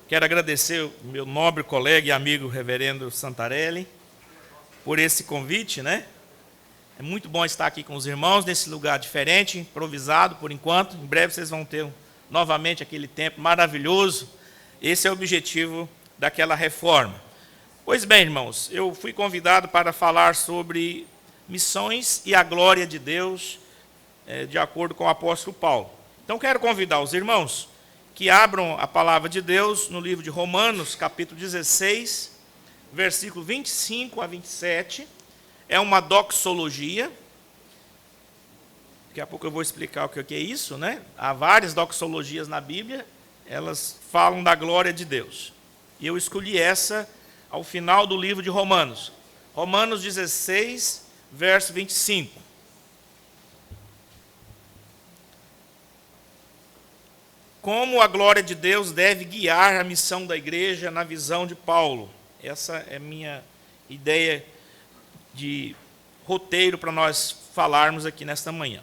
Quero agradecer o meu nobre colega e amigo reverendo Santarelli por esse convite, né? É muito bom estar aqui com os irmãos nesse lugar diferente, improvisado por enquanto. Em breve vocês vão ter novamente aquele tempo maravilhoso. Esse é o objetivo daquela reforma. Pois bem, irmãos, eu fui convidado para falar sobre missões e a glória de Deus, de acordo com o apóstolo Paulo. Então quero convidar os irmãos que abram a palavra de Deus no livro de Romanos, capítulo 16, versículo 25 a 27. É uma doxologia. Daqui a pouco eu vou explicar o que é isso, né? Há várias doxologias na Bíblia, elas falam da glória de Deus. E eu escolhi essa ao final do livro de Romanos. Romanos 16, verso 25. Como a glória de Deus deve guiar a missão da igreja na visão de Paulo. Essa é a minha ideia de roteiro para nós falarmos aqui nesta manhã.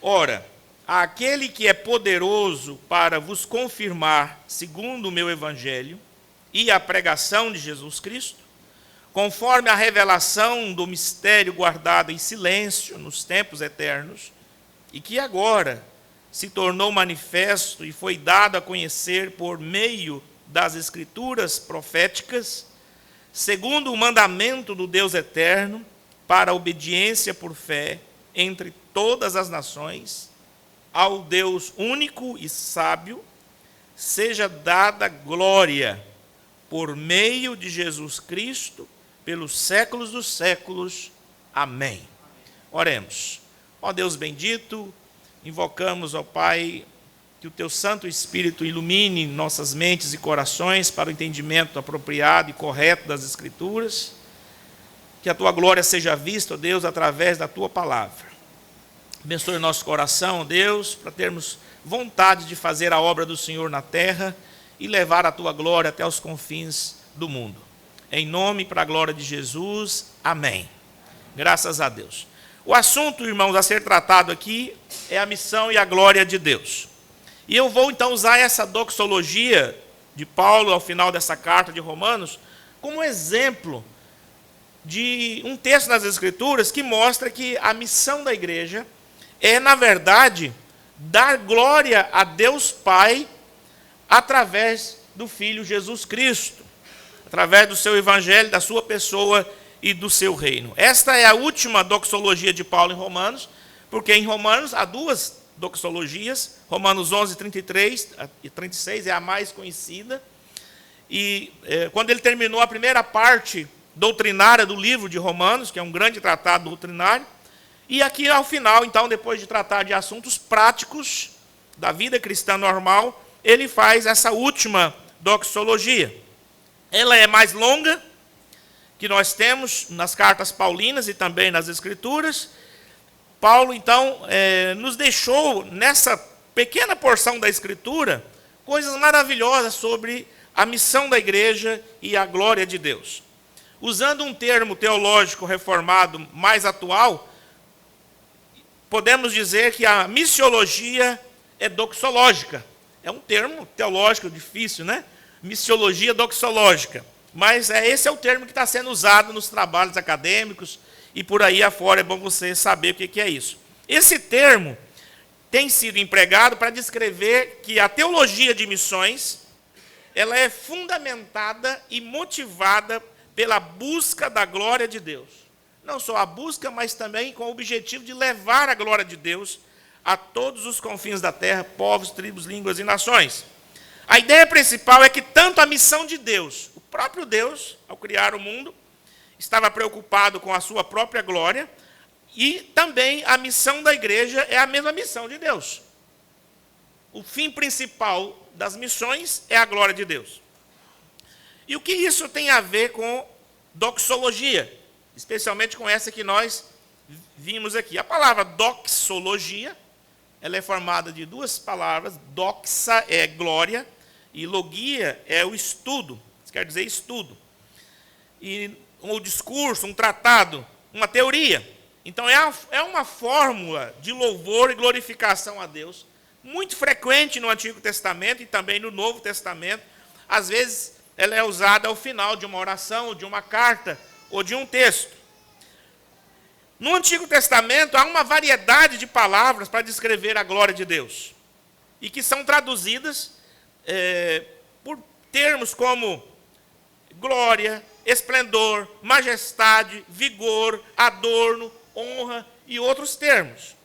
Ora, aquele que é poderoso para vos confirmar, segundo o meu evangelho, e a pregação de Jesus Cristo, conforme a revelação do mistério guardado em silêncio nos tempos eternos, e que agora se tornou manifesto e foi dado a conhecer por meio das escrituras proféticas, segundo o mandamento do Deus eterno, para a obediência por fé entre todas as nações, ao Deus único e sábio, seja dada glória por meio de Jesus Cristo, pelos séculos dos séculos. Amém. Oremos. Ó Deus bendito, invocamos, ó Pai, que o Teu Santo Espírito ilumine nossas mentes e corações para o entendimento apropriado e correto das Escrituras, que a Tua glória seja vista, ó Deus, através da Tua palavra. Abençoe o nosso coração, ó Deus, para termos vontade de fazer a obra do Senhor na terra e levar a Tua glória até os confins do mundo. Em nome e para a glória de Jesus, amém. Graças a Deus. O assunto, irmãos, a ser tratado aqui é a missão e a glória de Deus. E eu vou então usar essa doxologia de Paulo ao final dessa carta de Romanos como exemplo de um texto nas Escrituras que mostra que a missão da igreja é, na verdade, dar glória a Deus Pai através do Filho Jesus Cristo, através do seu evangelho, da sua pessoa e do seu reino. Esta é a última doxologia de Paulo em Romanos, porque em Romanos há duas doxologias, Romanos 11, 33 e 36 é a mais conhecida, e quando ele terminou a primeira parte doutrinária do livro de Romanos, que é um grande tratado doutrinário, e aqui ao final, então, depois de tratar de assuntos práticos da vida cristã normal, ele faz essa última doxologia. Ela é mais longa, que nós temos nas cartas paulinas e também nas Escrituras. Paulo, então, nos deixou, nessa pequena porção da Escritura, coisas maravilhosas sobre a missão da igreja e a glória de Deus. Usando um termo teológico reformado mais atual, podemos dizer que a missiologia é doxológica. É um termo teológico difícil, né? Missiologia doxológica. Mas esse é o termo que está sendo usado nos trabalhos acadêmicos e por aí afora, é bom você saber o que é isso. Esse termo tem sido empregado para descrever que a teologia de missões ela é fundamentada e motivada pela busca da glória de Deus. Não só a busca, mas também com o objetivo de levar a glória de Deus a todos os confins da terra, povos, tribos, línguas e nações. A ideia principal é que tanto a missão de Deus, o próprio Deus, ao criar o mundo, estava preocupado com a sua própria glória, e também a missão da igreja é a mesma missão de Deus. O fim principal das missões é a glória de Deus. E o que isso tem a ver com doxologia? Especialmente com essa que nós vimos aqui. A palavra doxologia, ela é formada de duas palavras. Doxa é glória e logia é o estudo, isso quer dizer estudo. E um discurso, um tratado, uma teoria. Então é uma fórmula de louvor e glorificação a Deus, muito frequente no Antigo Testamento e também no Novo Testamento, às vezes ela é usada ao final de uma oração, ou de uma carta, ou de um texto. No Antigo Testamento, há uma variedade de palavras para descrever a glória de Deus, e que são traduzidas por termos como glória, esplendor, majestade, vigor, adorno, honra e outros termos.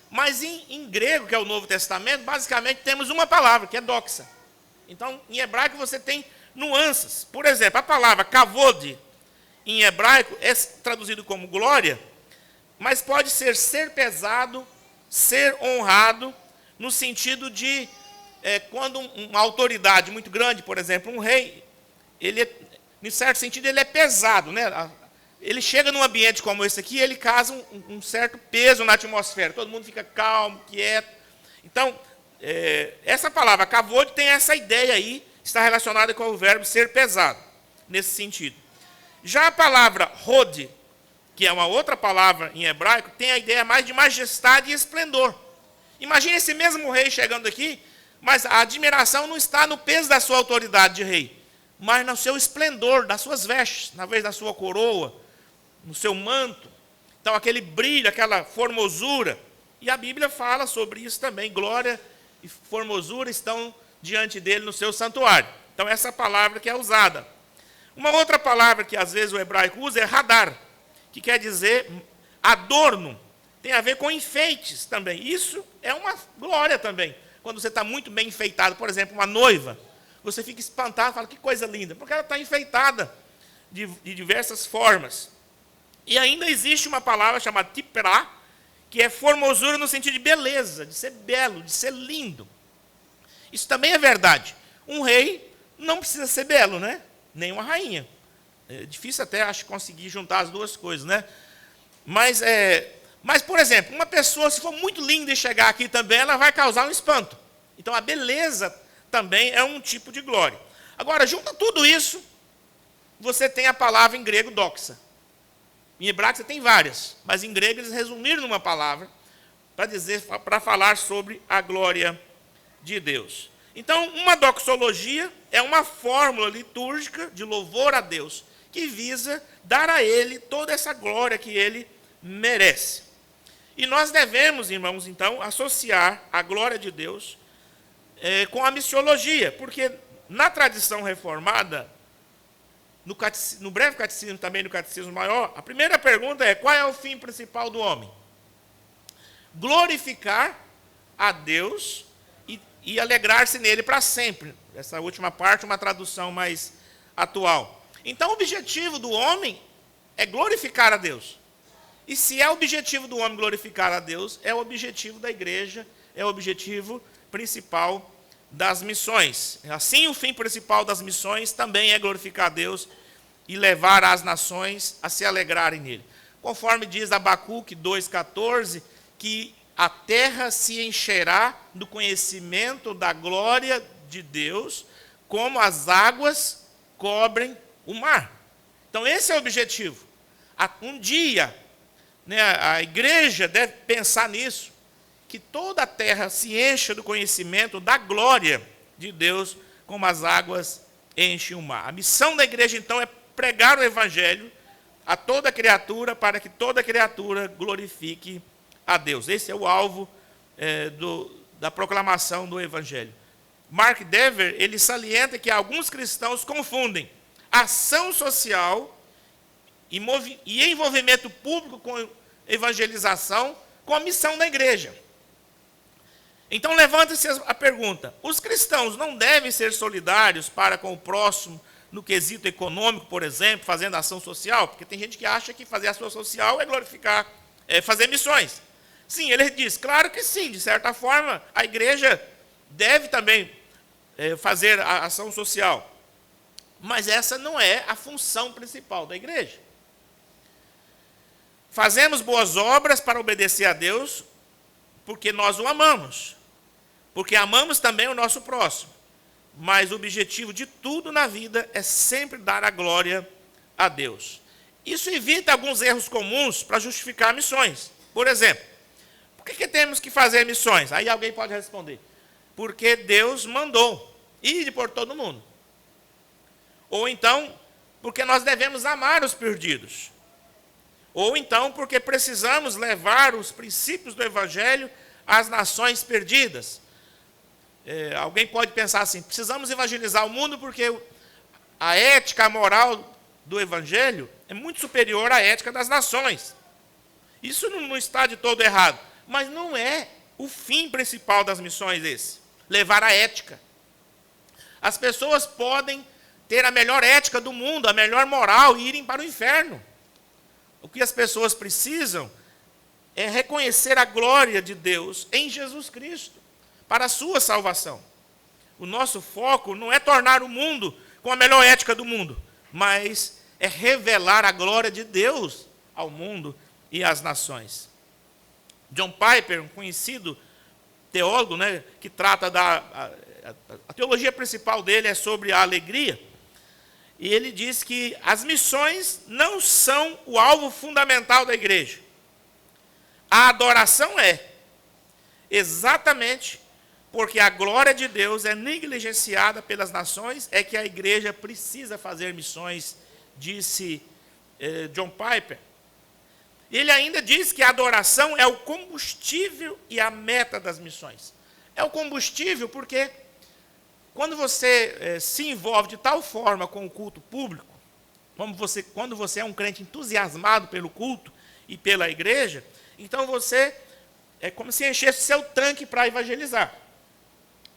Mas em grego, que é o Novo Testamento, basicamente temos uma palavra, que é doxa. Então, em hebraico você tem nuances. Por exemplo, a palavra kavod, em hebraico, é traduzido como glória, mas pode ser pesado, ser honrado, no sentido de, quando uma autoridade muito grande, por exemplo, um rei, ele, em certo sentido, ele é pesado, né? Ele chega num ambiente como esse aqui, ele causa um certo peso na atmosfera, todo mundo fica calmo, quieto. Então, essa palavra kavod tem essa ideia aí, está relacionada com o verbo ser pesado, nesse sentido. Já a palavra hod, que é uma outra palavra em hebraico, tem a ideia mais de majestade e esplendor. Imagine esse mesmo rei chegando aqui, mas a admiração não está no peso da sua autoridade de rei, mas no seu esplendor, das suas vestes, na vez da sua coroa, no seu manto. Então, aquele brilho, aquela formosura. E a Bíblia fala sobre isso também. Glória e formosura estão diante dele no seu santuário. Então, essa palavra que é usada. Uma outra palavra que às vezes o hebraico usa é hadar, que quer dizer adorno. Tem a ver com enfeites também. Isso é uma glória também. Quando você está muito bem enfeitado, por exemplo, uma noiva, você fica espantado, fala, que coisa linda, porque ela está enfeitada de diversas formas. E ainda existe uma palavra chamada tiprá, que é formosura no sentido de beleza, de ser belo, de ser lindo. Isso também é verdade. Um rei não precisa ser belo, né? Nem uma rainha. É difícil até, acho, conseguir juntar as duas coisas, né? Mas, por exemplo, uma pessoa, se for muito linda e chegar aqui também, ela vai causar um espanto. Então, a beleza também é um tipo de glória. Agora, junta tudo isso, você tem a palavra em grego doxa. Em hebraico você tem várias, mas em grego eles resumiram numa palavra para falar sobre a glória de Deus. Então, uma doxologia é uma fórmula litúrgica de louvor a Deus, que visa dar a Ele toda essa glória que Ele merece. E nós devemos, irmãos, então, associar a glória de Deus com a missiologia, porque na tradição reformada, no breve catecismo, também no catecismo maior, a primeira pergunta é: qual é o fim principal do homem? Glorificar a Deus e alegrar-se nele para sempre. Essa última parte, uma tradução mais atual. Então, o objetivo do homem é glorificar a Deus. E se é o objetivo do homem glorificar a Deus, é o objetivo da igreja, é o objetivo principal das missões. Assim, o fim principal das missões também é glorificar a Deus e levar as nações a se alegrarem nele. Conforme diz Abacuque 2,14, que a terra se encherá do conhecimento da glória de Deus, como as águas cobrem o mar. Então, esse é o objetivo. Um dia, a igreja deve pensar nisso, que toda a terra se encha do conhecimento da glória de Deus, como as águas enchem o mar. A missão da igreja, então, é pregar o evangelho a toda criatura, para que toda criatura glorifique a Deus. Esse é o alvo da proclamação do evangelho. Mark Dever, ele salienta que alguns cristãos confundem ação social e envolvimento público com evangelização com a missão da igreja. Então, levanta-se a pergunta: os cristãos não devem ser solidários para com o próximo no quesito econômico, por exemplo, fazendo ação social? Porque tem gente que acha que fazer ação social é glorificar, fazer missões. Sim, ele diz, claro que sim, de certa forma, a igreja deve também fazer a ação social. Mas essa não é a função principal da igreja. Fazemos boas obras para obedecer a Deus, porque nós o amamos. Porque amamos também o nosso próximo. Mas o objetivo de tudo na vida é sempre dar a glória a Deus. Isso evita alguns erros comuns para justificar missões. Por exemplo, por que temos que fazer missões? Aí alguém pode responder: porque Deus mandou. ide por todo mundo. Ou então, porque nós devemos amar os perdidos. Ou então, porque precisamos levar os princípios do Evangelho às nações perdidas. Alguém pode pensar assim, precisamos evangelizar o mundo porque a ética, a moral do Evangelho é muito superior à ética das nações. Isso não está de todo errado, mas não é o fim principal das missões esse, levar a ética. As pessoas podem ter a melhor ética do mundo, a melhor moral e irem para o inferno. O que as pessoas precisam é reconhecer a glória de Deus em Jesus Cristo, para a sua salvação. O nosso foco não é tornar o mundo com a melhor ética do mundo, mas é revelar a glória de Deus ao mundo e às nações. John Piper, um conhecido teólogo, né, que trata a teologia principal dele é sobre a alegria, e ele diz que as missões não são o alvo fundamental da igreja. A adoração é, exatamente porque a glória de Deus é negligenciada pelas nações, é que a igreja precisa fazer missões, disse John Piper. Ele ainda diz que a adoração é o combustível e a meta das missões. É o combustível porque quando você se envolve de tal forma com o culto público, quando você é um crente entusiasmado pelo culto e pela igreja, então você é como se enchesse seu tanque para evangelizar.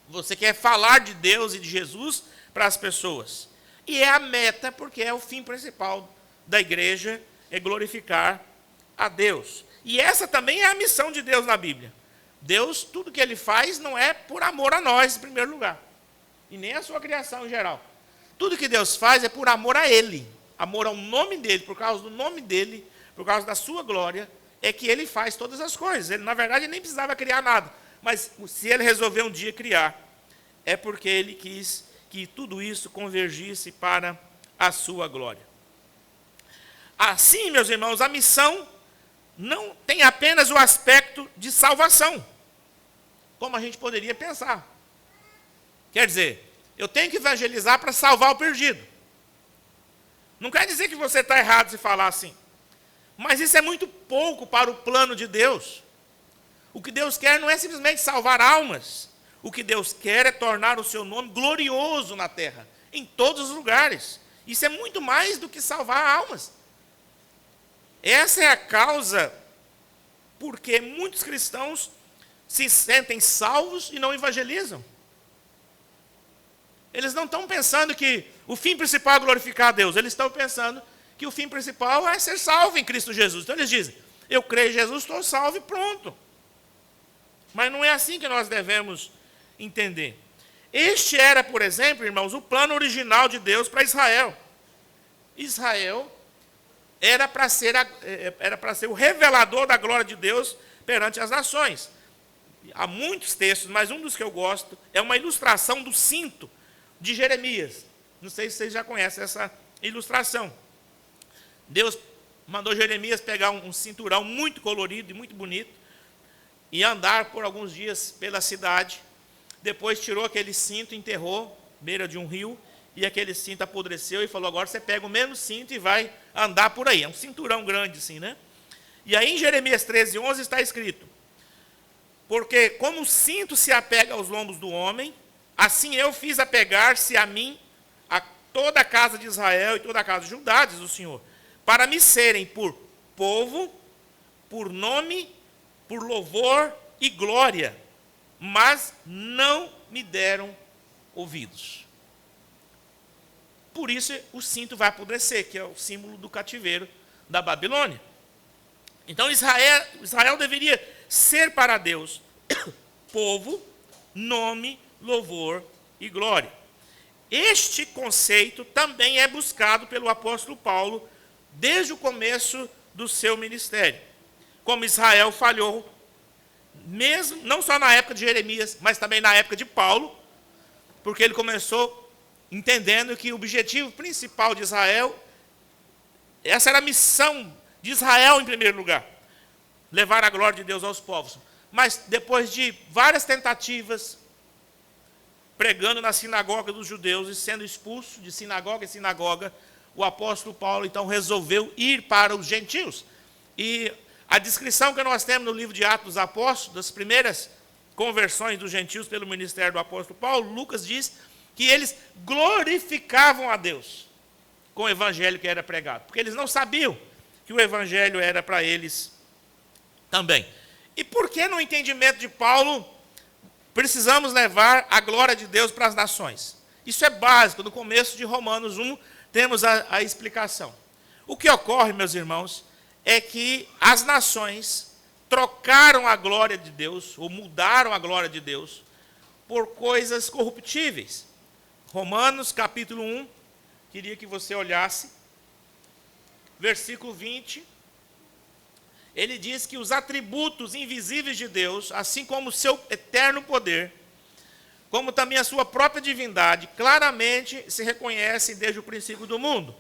Você quer falar de Deus e de Jesus para as pessoas. E é a meta, porque é o fim principal da igreja, é glorificar a Deus. E essa também é a missão de Deus na Bíblia. Deus, tudo que Ele faz não é por amor a nós, em primeiro lugar. E nem a sua criação em geral. Tudo que Deus faz é por amor a Ele. Amor ao nome dEle, por causa do nome dEle, por causa da sua glória, é que Ele faz todas as coisas. Ele, na verdade, nem precisava criar nada. Mas se Ele resolveu um dia criar, é porque Ele quis que tudo isso convergisse para a sua glória. Assim, meus irmãos, a missão não tem apenas o aspecto de salvação, como a gente poderia pensar. Quer dizer, eu tenho que evangelizar para salvar o perdido. Não quer dizer que você está errado se falar assim. Mas isso é muito pouco para o plano de Deus. O que Deus quer não é simplesmente salvar almas. O que Deus quer é tornar o seu nome glorioso na terra, em todos os lugares. Isso é muito mais do que salvar almas. Essa é a causa porque muitos cristãos se sentem salvos e não evangelizam. Eles não estão pensando que o fim principal é glorificar a Deus. Eles estão pensando que o fim principal é ser salvo em Cristo Jesus. Então eles dizem, eu creio em Jesus, estou salvo e pronto. Mas não é assim que nós devemos entender. Este era, por exemplo, irmãos, o plano original de Deus para Israel. Israel era para ser o revelador da glória de Deus perante as nações. Há muitos textos, mas um dos que eu gosto é uma ilustração do cinto de Jeremias. Não sei se vocês já conhecem essa ilustração. Deus mandou Jeremias pegar um cinturão muito colorido e muito bonito e andar por alguns dias pela cidade. Depois tirou aquele cinto, enterrou à beira de um rio, e aquele cinto apodreceu e falou, agora você pega o mesmo cinto e vai andar por aí. É um cinturão grande assim, né? E aí em Jeremias 13:11 está escrito, porque como o cinto se apega aos lombos do homem, assim eu fiz apegar-se a mim, a toda a casa de Israel e toda a casa de Judá, diz o Senhor, para me serem por povo, por nome, por louvor e glória, mas não me deram ouvidos. Por isso o cinto vai apodrecer, que é o símbolo do cativeiro da Babilônia. Então Israel deveria ser para Deus povo, nome, louvor e glória. Este conceito também é buscado pelo apóstolo Paulo desde o começo do seu ministério. Como Israel falhou, mesmo, não só na época de Jeremias, mas também na época de Paulo, porque ele começou entendendo que o objetivo principal de Israel, essa era a missão de Israel em primeiro lugar, levar a glória de Deus aos povos. Mas depois de várias tentativas, pregando na sinagoga dos judeus e sendo expulso de sinagoga em sinagoga, o apóstolo Paulo, então, resolveu ir para os gentios. E a descrição que nós temos no livro de Atos dos Apóstolos, das primeiras conversões dos gentios pelo ministério do apóstolo Paulo, Lucas diz que eles glorificavam a Deus com o evangelho que era pregado, porque eles não sabiam que o evangelho era para eles também. E por que, no entendimento de Paulo, precisamos levar a glória de Deus para as nações? Isso é básico. No começo de Romanos 1, temos a explicação. O que ocorre, meus irmãos, é que as nações trocaram a glória de Deus, ou mudaram a glória de Deus, por coisas corruptíveis. Romanos, capítulo 1, queria que você olhasse, versículo 20, ele diz que os atributos invisíveis de Deus, assim como o seu eterno poder, como também a sua própria divindade, claramente se reconhecem desde o princípio do mundo,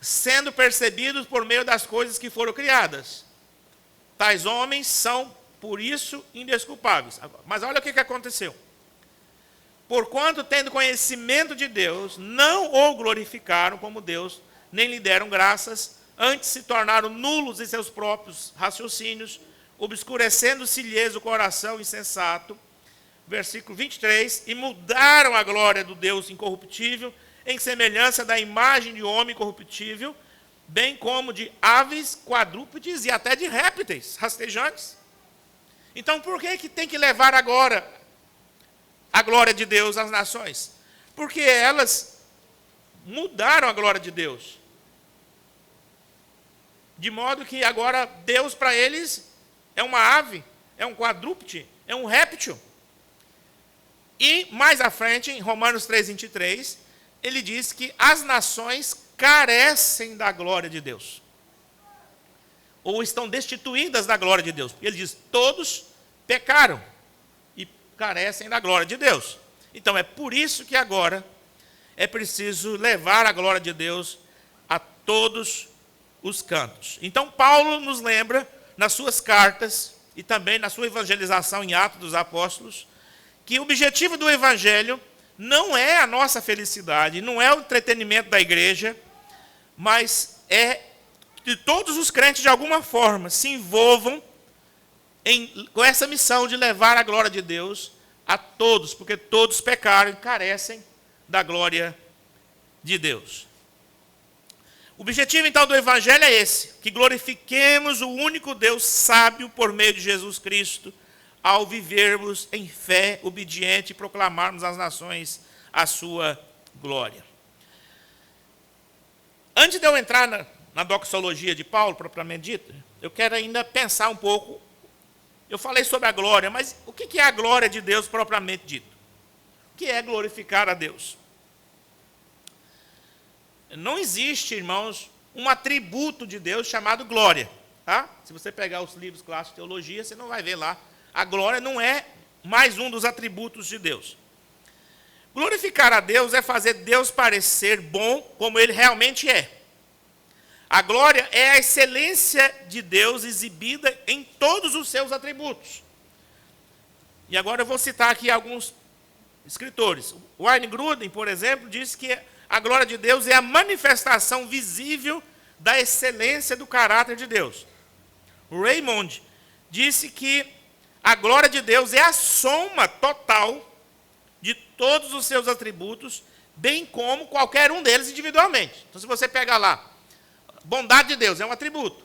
sendo percebidos por meio das coisas que foram criadas. Tais homens são, por isso, indesculpáveis. Mas olha o que aconteceu. Porquanto, tendo conhecimento de Deus, não o glorificaram como Deus, nem lhe deram graças, antes se tornaram nulos em seus próprios raciocínios, obscurecendo-se-lhes o coração insensato. Versículo 23, e mudaram a glória do Deus incorruptível, em semelhança da imagem de homem corruptível, bem como de aves, quadrúpedes e até de répteis rastejantes. Então, por que tem que levar agora a glória de Deus às nações? Porque elas mudaram a glória de Deus. De modo que agora Deus para eles é uma ave, é um quadrúpede, é um réptil. E mais à frente, em Romanos 3:23, ele diz que as nações carecem da glória de Deus. Ou estão destituídas da glória de Deus. Ele diz, todos pecaram e carecem da glória de Deus. Então é por isso que agora é preciso levar a glória de Deus a todos os cantos. Então Paulo nos lembra, nas suas cartas e também na sua evangelização em Atos dos Apóstolos, que o objetivo do evangelho não é a nossa felicidade, não é o entretenimento da igreja, mas é que todos os crentes, de alguma forma, se envolvam com essa missão de levar a glória de Deus a todos, porque todos pecaram e carecem da glória de Deus. O objetivo, então, do evangelho é esse, que glorifiquemos o único Deus sábio por meio de Jesus Cristo, ao vivermos em fé obediente e proclamarmos às nações a sua glória. Antes de eu entrar na doxologia de Paulo, propriamente dita, eu quero ainda pensar um pouco. Eu falei sobre a glória, mas o que é a glória de Deus propriamente dito? O que é glorificar a Deus? Não existe, irmãos, um atributo de Deus chamado glória. Tá? Se você pegar os livros clássicos de teologia, você não vai ver lá. A glória não é mais um dos atributos de Deus. Glorificar a Deus é fazer Deus parecer bom como Ele realmente é. A glória é a excelência de Deus exibida em todos os seus atributos. E agora eu vou citar aqui alguns escritores. Wayne Grudem, por exemplo, diz que a glória de Deus é a manifestação visível da excelência do caráter de Deus. O Raymond disse que a glória de Deus é a soma total de todos os seus atributos, bem como qualquer um deles individualmente. Então, se você pegar lá, bondade de Deus é um atributo.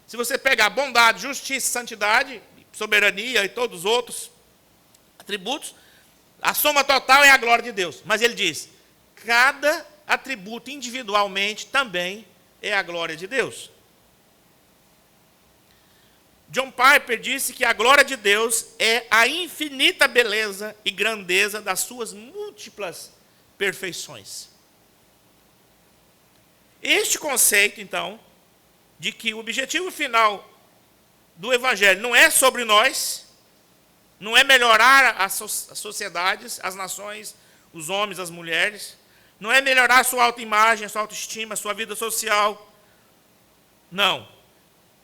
Se você pegar bondade, justiça, santidade, soberania e todos os outros atributos, a soma total é a glória de Deus. Mas ele diz, cada atributo individualmente também é a glória de Deus. John Piper disse que a glória de Deus é a infinita beleza e grandeza das suas múltiplas perfeições. Este conceito, então, de que o objetivo final do evangelho não é sobre nós, não é melhorar as sociedades, as nações, os homens, as mulheres, não é melhorar a sua autoimagem, a sua autoestima, a sua vida social. Não.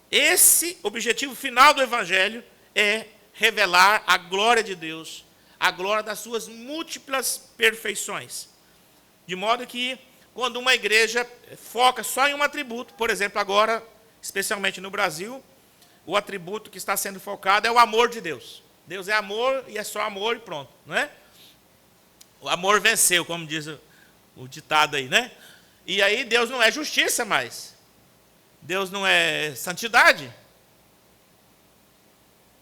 Esse objetivo final do evangelho é revelar a glória de Deus a glória das suas múltiplas perfeições. De modo que, quando uma igreja foca só em um atributo, por exemplo, agora, especialmente no Brasil, o atributo que está sendo focado é o amor de Deus. Deus é amor e é só amor e pronto, não é? O amor venceu, como diz o ditado aí, né? E aí Deus não é justiça mais. Deus não é santidade.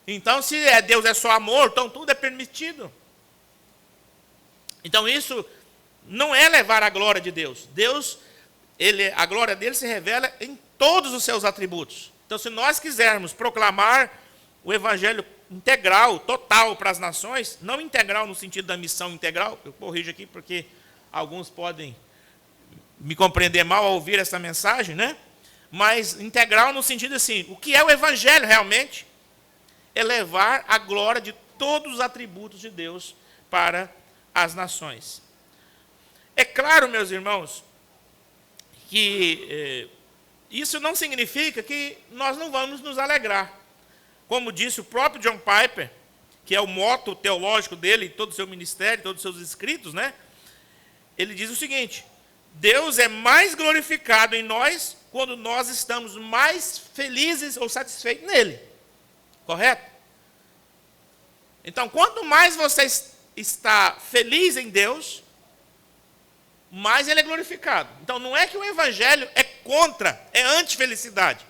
Então, se Deus é só amor, então tudo é permitido. Então, isso não é levar a glória de Deus. Deus, a glória dele se revela em todos os seus atributos. Então, se nós quisermos proclamar o evangelho integral, total para as nações, não integral no sentido da missão integral, eu corrijo aqui porque alguns podem me compreender mal ao ouvir essa mensagem, né? Mas integral no sentido assim, o que é o evangelho realmente? É levar a glória de todos os atributos de Deus para as nações. É claro, meus irmãos, que isso não significa que nós não vamos nos alegrar. Como disse o próprio John Piper, que é o moto teológico dele, todo o seu ministério, todos os seus escritos, né? Ele diz o seguinte: Deus é mais glorificado em nós quando nós estamos mais felizes ou satisfeitos nele. Correto? Então, quanto mais você está feliz em Deus, mais ele é glorificado. Então, não é que o evangelho é contra, é anti-felicidade.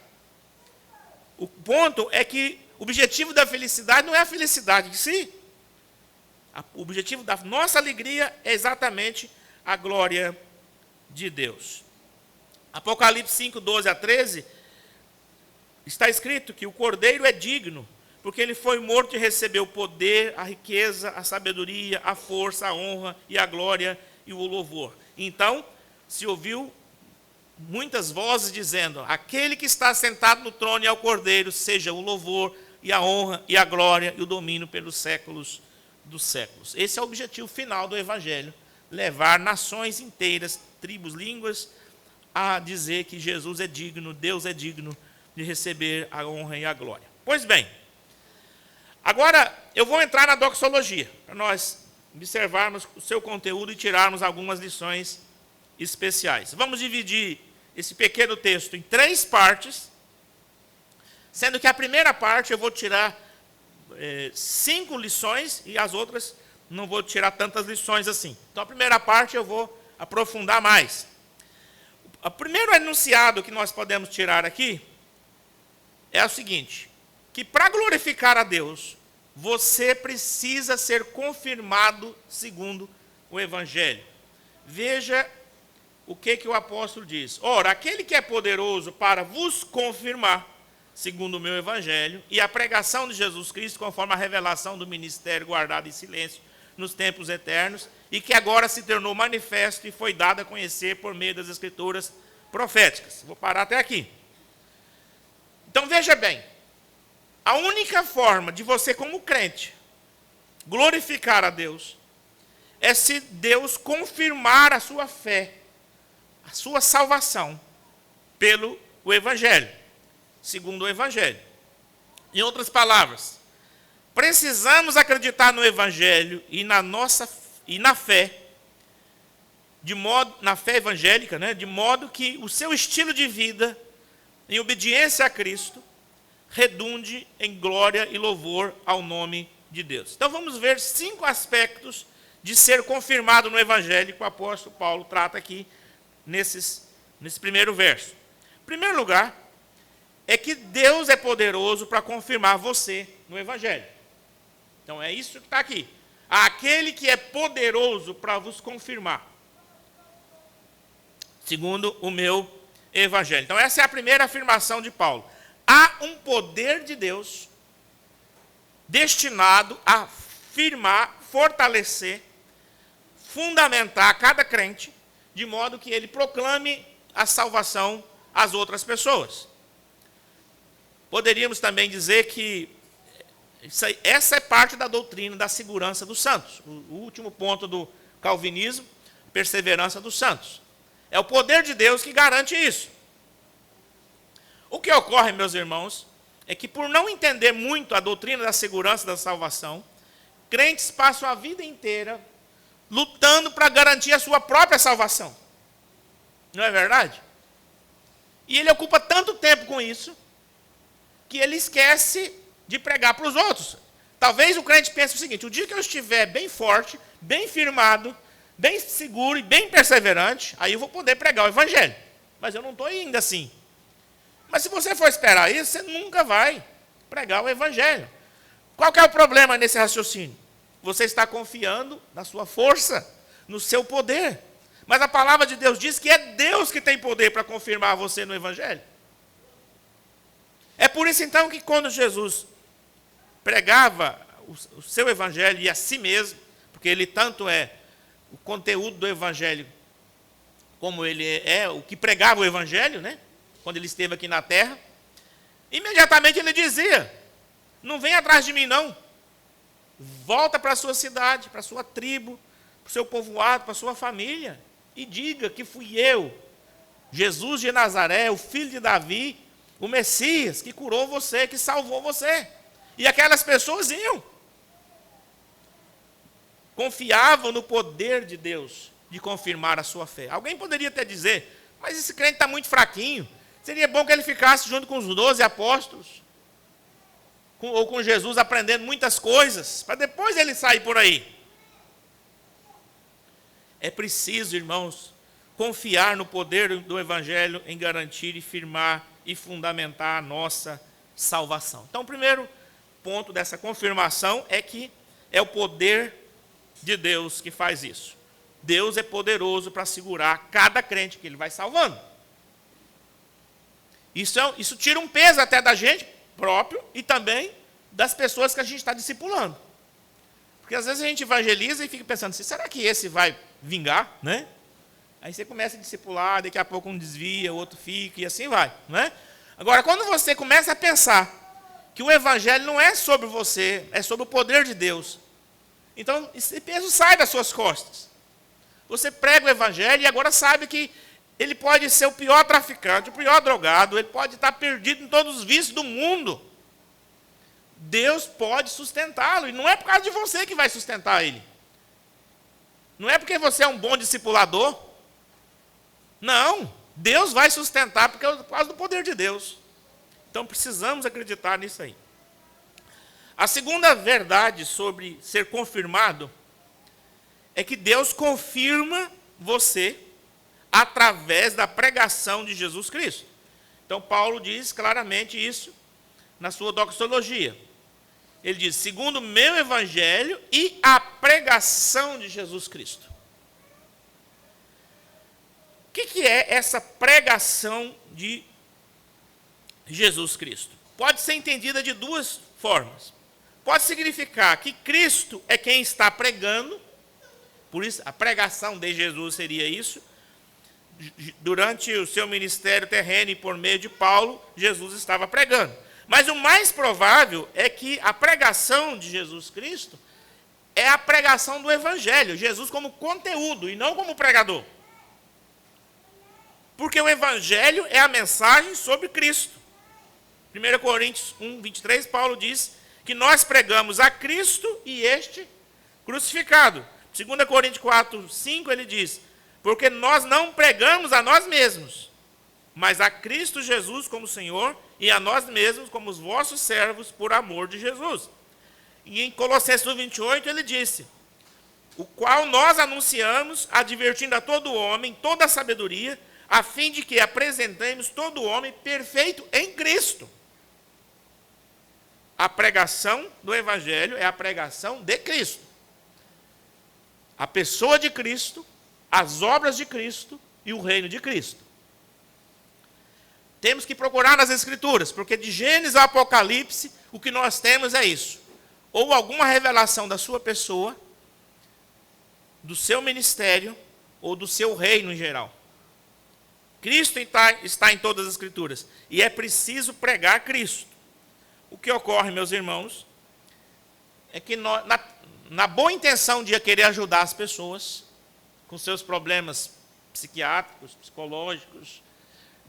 O ponto é que o objetivo da felicidade não é a felicidade em si. O objetivo da nossa alegria é exatamente a glória de Deus. Apocalipse 5, 12 a 13, está escrito que o Cordeiro é digno, porque ele foi morto e recebeu o poder, a riqueza, a sabedoria, a força, a honra e a glória e o louvor. Então, se ouviu muitas vozes dizendo: aquele que está sentado no trono e ao Cordeiro, seja o louvor e a honra e a glória e o domínio pelos séculos dos séculos. Esse é o objetivo final do evangelho: levar nações inteiras, tribos, línguas, a dizer que Jesus é digno, Deus é digno de receber a honra e a glória. Pois bem, agora eu vou entrar na doxologia, para nós observarmos o seu conteúdo e tirarmos algumas lições especiais. Vamos dividir esse pequeno texto em 3 partes, sendo que a primeira parte eu vou tirar 5 lições e as outras não vou tirar tantas lições assim. Então a primeira parte eu vou aprofundar mais. O primeiro enunciado que nós podemos tirar aqui é o seguinte: que para glorificar a Deus, você precisa ser confirmado segundo o evangelho. Veja o que o apóstolo diz: ora, aquele que é poderoso para vos confirmar, segundo o meu evangelho, e a pregação de Jesus Cristo, conforme a revelação do ministério guardado em silêncio nos tempos eternos, e que agora se tornou manifesto e foi dado a conhecer por meio das escrituras proféticas. Vou parar até aqui. Então veja bem, a única forma de você, como crente, glorificar a Deus é se Deus confirmar a sua fé, a sua salvação, pelo o evangelho, segundo o evangelho. Em outras palavras, precisamos acreditar no evangelho e na fé, na fé evangélica, né, de modo que o seu estilo de vida, em obediência a Cristo, redunde em glória e louvor ao nome de Deus. Então vamos ver 5 aspectos de ser confirmado no evangelho que o apóstolo Paulo trata aqui nesse primeiro verso. Em primeiro lugar, é que Deus é poderoso para confirmar você no evangelho. Então é isso que está aqui. Aquele que é poderoso para vos confirmar, segundo o meu evangelho. Então essa é a primeira afirmação de Paulo. Há um poder de Deus destinado a firmar, fortalecer, fundamentar cada crente, de modo que ele proclame a salvação às outras pessoas. Poderíamos também dizer que essa é parte da doutrina da segurança dos santos. O último ponto do calvinismo, perseverança dos santos. É o poder de Deus que garante isso. O que ocorre, meus irmãos, é que por não entender muito a doutrina da segurança da salvação, crentes passam a vida inteira lutando para garantir a sua própria salvação. Não é verdade? E ele ocupa tanto tempo com isso, que ele esquece de pregar para os outros. Talvez o crente pense o seguinte: o dia que eu estiver bem forte, bem firmado, bem seguro e bem perseverante, aí eu vou poder pregar o evangelho. Mas eu não estou ainda assim. Mas se você for esperar isso, você nunca vai pregar o evangelho. Qual que é o problema nesse raciocínio? Você está confiando na sua força, no seu poder. Mas a palavra de Deus diz que é Deus que tem poder para confirmar você no evangelho. É por isso então que quando Jesus pregava o seu evangelho e a si mesmo, porque ele tanto é o conteúdo do evangelho, como ele é o que pregava o evangelho, né? Quando ele esteve aqui na terra, imediatamente ele dizia: não vem atrás de mim não, volta para a sua cidade, para a sua tribo, para o seu povoado, para a sua família, e diga que fui eu, Jesus de Nazaré, o filho de Davi, o Messias, que curou você, que salvou você. E aquelas pessoas iam. Confiavam no poder de Deus de confirmar a sua fé. Alguém poderia até dizer: mas esse crente está muito fraquinho. Seria bom que ele ficasse junto com os 12 apóstolos. Ou com Jesus, aprendendo muitas coisas, para depois ele sair por aí. É preciso, irmãos, confiar no poder do evangelho em garantir e firmar e fundamentar a nossa salvação. Então, o primeiro ponto dessa confirmação é que é o poder de Deus que faz isso. Deus é poderoso para segurar cada crente que ele vai salvando. Isso tira um peso até da gente próprio e também das pessoas que a gente está discipulando. Porque às vezes a gente evangeliza e fica pensando assim: será que esse vai vingar? Né? Aí você começa a discipular, daqui a pouco um desvia, o outro fica e assim vai. Né? Agora, quando você começa a pensar que o evangelho não é sobre você, é sobre o poder de Deus, então esse peso sai das suas costas. Você prega o evangelho e agora sabe que ele pode ser o pior traficante, o pior drogado, ele pode estar perdido em todos os vícios do mundo. Deus pode sustentá-lo, e não é por causa de você que vai sustentar ele. Não é porque você é um bom discipulador. Não, Deus vai sustentar por causa do poder de Deus. Então precisamos acreditar nisso aí. A segunda verdade sobre ser confirmado é que Deus confirma você através da pregação de Jesus Cristo. Então Paulo diz claramente isso na sua doxologia. Ele diz: segundo o meu evangelho e a pregação de Jesus Cristo. O que é essa pregação de Jesus Cristo? Pode ser entendida de duas formas. Pode significar que Cristo é quem está pregando, por isso a pregação de Jesus seria isso. Durante o seu ministério terreno e por meio de Paulo, Jesus estava pregando. Mas o mais provável é que a pregação de Jesus Cristo é a pregação do evangelho, Jesus como conteúdo e não como pregador. Porque o evangelho é a mensagem sobre Cristo. 1 Coríntios 1, 23, Paulo diz que nós pregamos a Cristo e este crucificado. 2 Coríntios 4, 5, ele diz: porque nós não pregamos a nós mesmos, mas a Cristo Jesus como Senhor e a nós mesmos como os vossos servos por amor de Jesus. E em Colossenses 1:28 ele disse: o qual nós anunciamos, advertindo a todo homem, toda a sabedoria, a fim de que apresentemos todo homem perfeito em Cristo. A pregação do evangelho é a pregação de Cristo. A pessoa de Cristo, as obras de Cristo e o reino de Cristo. Temos que procurar nas Escrituras, porque de Gênesis ao Apocalipse, o que nós temos é isso. Ou alguma revelação da sua pessoa, do seu ministério, ou do seu reino em geral. Cristo está em todas as Escrituras. E é preciso pregar Cristo. O que ocorre, meus irmãos, é que na boa intenção de querer ajudar as pessoas com seus problemas psiquiátricos, psicológicos.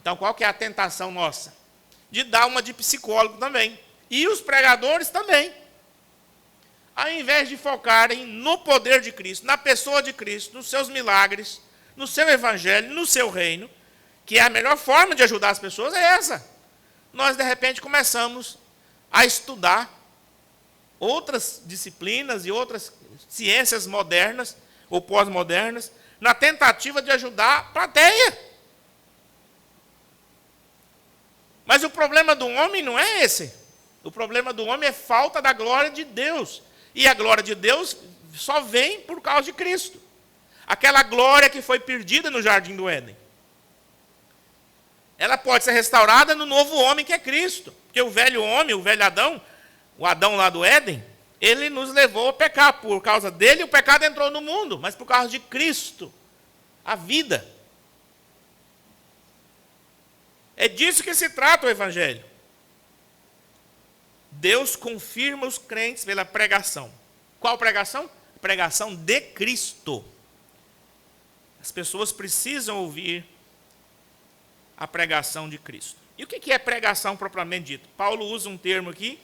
Então, qual que é a tentação nossa? De dar uma de psicólogo também. E os pregadores também. ao invés de focarem no poder de Cristo, na pessoa de Cristo, nos seus milagres, no seu evangelho, no seu reino, que é a melhor forma de ajudar as pessoas, é essa. Nós, de repente, começamos a estudar outras disciplinas e outras ciências modernas ou pós-modernas, na tentativa de ajudar a plateia. Mas o problema do homem não é esse. O problema do homem é falta da glória de Deus. E a glória de Deus só vem por causa de Cristo. Aquela glória que foi perdida no jardim do Éden. Ela pode ser restaurada no novo homem que é Cristo. Porque o velho homem, o velho Adão, o Adão lá do Éden, ele nos levou a pecar. Por causa dele, o pecado entrou no mundo. Mas por causa de Cristo, a vida. É disso que se trata o Evangelho. Deus confirma os crentes pela pregação. Qual pregação? Pregação de Cristo. As pessoas precisam ouvir a pregação de Cristo. E o que é pregação propriamente dito? Paulo usa um termo aqui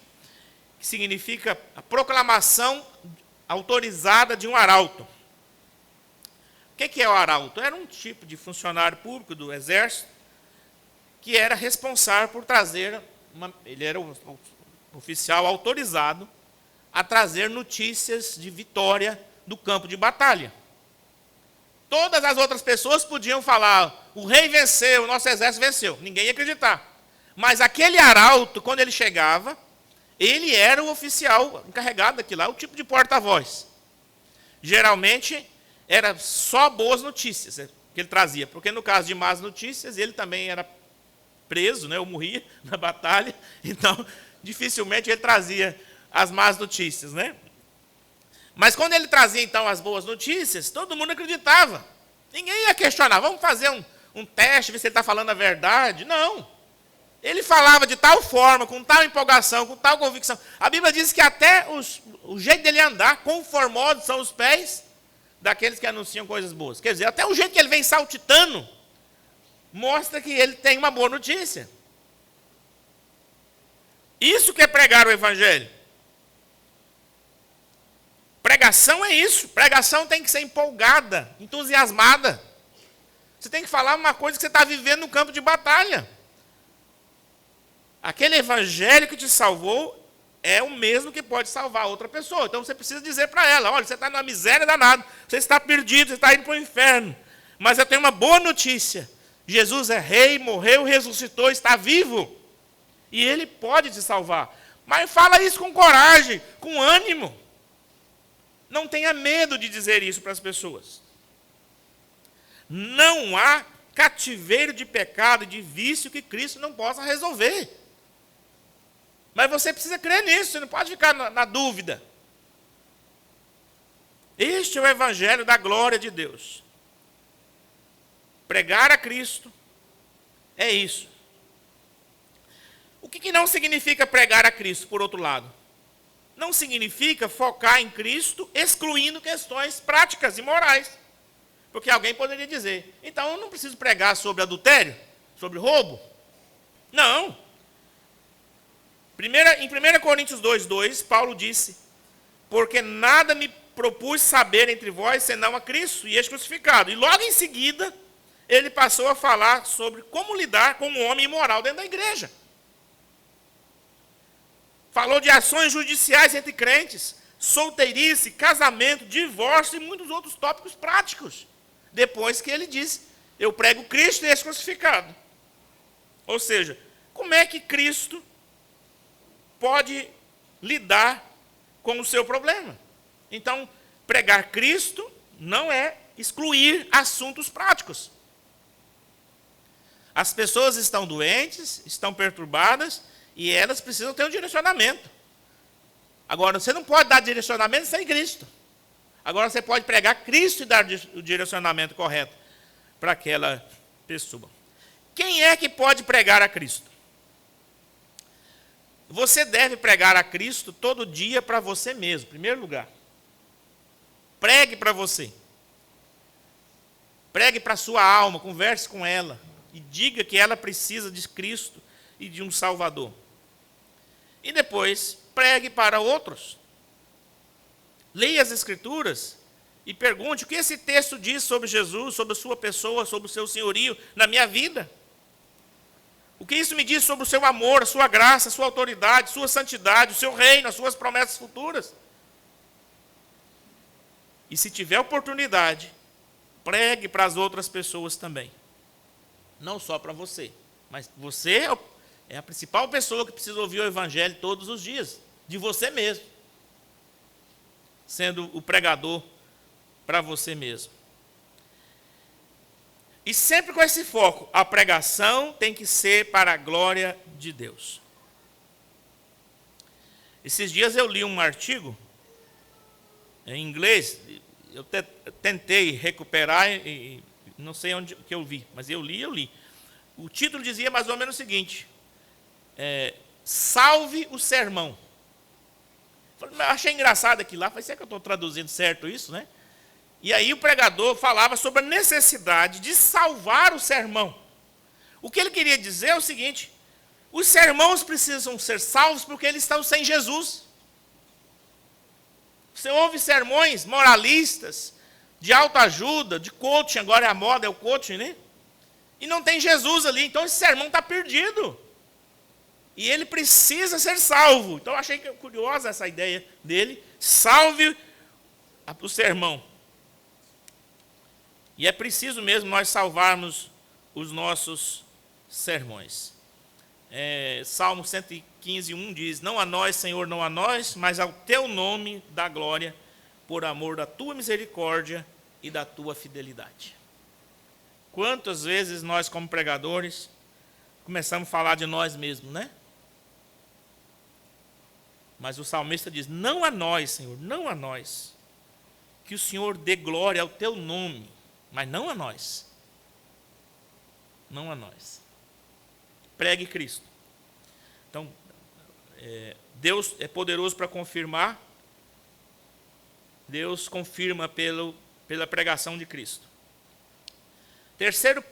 que significa a proclamação autorizada de um arauto. O que é o arauto? Era um tipo de funcionário público do exército que era responsável por trazer, ele era o oficial autorizado a trazer notícias de vitória do campo de batalha. Todas as outras pessoas podiam falar, o rei venceu, o nosso exército venceu. Ninguém ia acreditar. Mas aquele arauto, quando ele chegava, ele era o oficial encarregado daquilo lá, o tipo de porta-voz. Geralmente, era só boas notícias que ele trazia, porque no caso de más notícias, ele também era preso, ou morria na batalha, então dificilmente ele trazia as más notícias. Mas quando ele trazia então as boas notícias, todo mundo acreditava. Ninguém ia questionar, vamos fazer um teste, ver se ele está falando a verdade. Não. Ele falava de tal forma, com tal empolgação, com tal convicção. A Bíblia diz que até o jeito dele andar, quão formosos são os pés daqueles que anunciam coisas boas. Quer dizer, até o jeito que ele vem saltitando, mostra que ele tem uma boa notícia. Isso que é pregar o Evangelho. Pregação é isso. Pregação tem que ser empolgada, entusiasmada. Você tem que falar uma coisa que você está vivendo no campo de batalha. Aquele Evangelho que te salvou é o mesmo que pode salvar outra pessoa. Então você precisa dizer para ela, olha, você está numa miséria danada, você está perdido, você está indo para o inferno. Mas eu tenho uma boa notícia. Jesus é rei, morreu, ressuscitou, está vivo. E ele pode te salvar. Mas fala isso com coragem, com ânimo. Não tenha medo de dizer isso para as pessoas. Não há cativeiro de pecado e de vício que Cristo não possa resolver. Mas você precisa crer nisso, você não pode ficar na dúvida. Este é o Evangelho da glória de Deus. Pregar a Cristo é isso. O que não significa pregar a Cristo, por outro lado? Não significa focar em Cristo, excluindo questões práticas e morais. Porque alguém poderia dizer, então eu não preciso pregar sobre adultério, sobre roubo? Não. Em 1 Coríntios 2:2, Paulo disse, porque nada me propus saber entre vós, senão a Cristo e este crucificado. E logo em seguida, ele passou a falar sobre como lidar com um homem imoral dentro da igreja. Falou de ações judiciais entre crentes, solteirice, casamento, divórcio e muitos outros tópicos práticos. Depois que ele disse, eu prego Cristo e esse crucificado. Ou seja, como é que Cristo pode lidar com o seu problema? Então, pregar Cristo não é excluir assuntos práticos. As pessoas estão doentes, estão perturbadas, e elas precisam ter um direcionamento. Agora, você não pode dar direcionamento sem Cristo. Agora, você pode pregar Cristo e dar o direcionamento correto para aquela pessoa. Quem é que pode pregar a Cristo? Você deve pregar a Cristo todo dia para você mesmo, em primeiro lugar. Pregue para você. Pregue para a sua alma, converse com ela. E diga que ela precisa de Cristo e de um Salvador. E depois, pregue para outros. Leia as Escrituras e pergunte o que esse texto diz sobre Jesus, sobre a sua pessoa, sobre o seu senhorio na minha vida. O que isso me diz sobre o seu amor, a sua graça, a sua autoridade, a sua santidade, o seu reino, as suas promessas futuras. E se tiver oportunidade, pregue para as outras pessoas também. Não só para você, mas você é a principal pessoa que precisa ouvir o Evangelho todos os dias, de você mesmo, sendo o pregador para você mesmo. E sempre com esse foco, a pregação tem que ser para a glória de Deus. Esses dias eu li um artigo em inglês, eu tentei recuperar e não sei onde que eu vi, mas eu li. O título dizia mais ou menos o seguinte: salve o sermão. Eu achei engraçado aquilo lá, falei, será que eu estou traduzindo certo isso, né? E aí o pregador falava sobre a necessidade de salvar o sermão. O que ele queria dizer é o seguinte: os sermãos precisam ser salvos porque eles estão sem Jesus. Você ouve sermões moralistas, de autoajuda, de coaching, agora é a moda, é o coaching, né? E não tem Jesus ali, então esse sermão está perdido. E ele precisa ser salvo. Então eu achei curiosa essa ideia dele, salve o sermão. E é preciso mesmo nós salvarmos os nossos sermões. Salmo 115, 1 diz, não a nós, Senhor, não a nós, mas ao teu nome dá glória, por amor da tua misericórdia e da tua fidelidade. Quantas vezes nós, como pregadores, começamos a falar de nós mesmos, né? Mas o salmista diz, não a nós, Senhor, não a nós, que o Senhor dê glória ao teu nome, mas não a nós. Não a nós. Pregue Cristo. Então, Deus é poderoso para confirmar. Deus confirma pela pregação de Cristo. Terceiro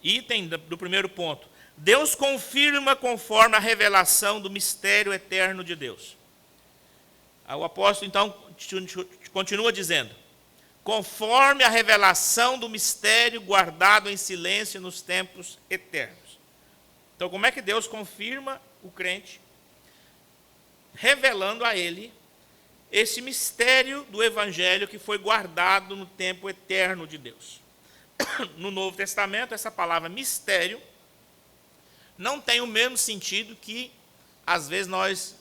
item do primeiro ponto. Deus confirma conforme a revelação do mistério eterno de Deus. O apóstolo, então, continua dizendo, conforme a revelação do mistério guardado em silêncio nos tempos eternos. Então, como é que Deus confirma o crente? Revelando a ele esse mistério do Evangelho que foi guardado no tempo eterno de Deus. No Novo Testamento, essa palavra mistério não tem o mesmo sentido que, às vezes, nós